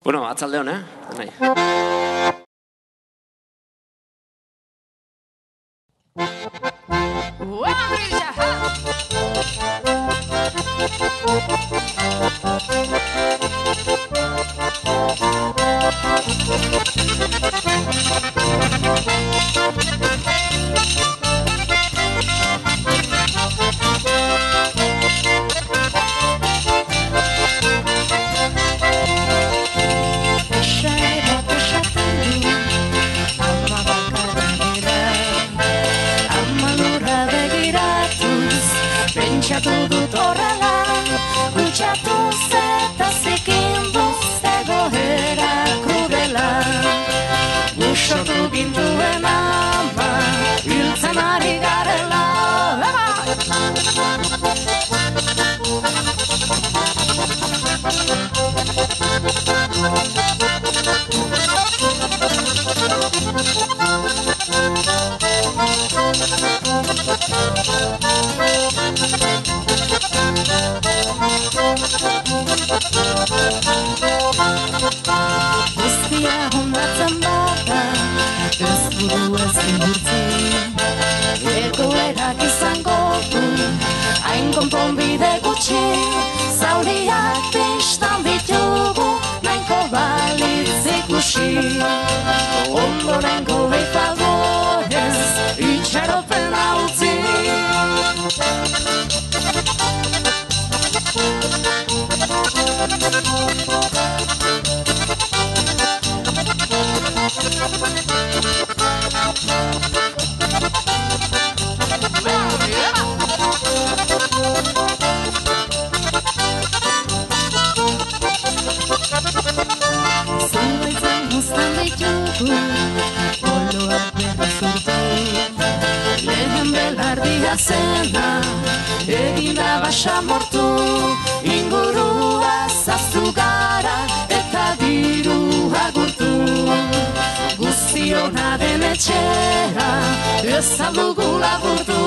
Bueno, atzalde hon, Nahi. Pentsatu dut horrela, gutxatuz eta zikinduz egoera krudela. Gusortu gintuen ama, hiltzen ari garela. Guztia hondatzen bada, ez buru ez ingurtzen. Egoerak izango du, hain konponbide gutxi. Zauriak bistan ditugu, nahiko balitz ikusi. Ondorengo beifagorez, itxaropen hautzi. Zuaitzen uztan ditugu, oloak berriz urtu. Lehen belardia zena, eginda basa mortu. Ingurua zaztu gara eta dirua gurtu. Guztiona den etxera, ez aldugu laburtu.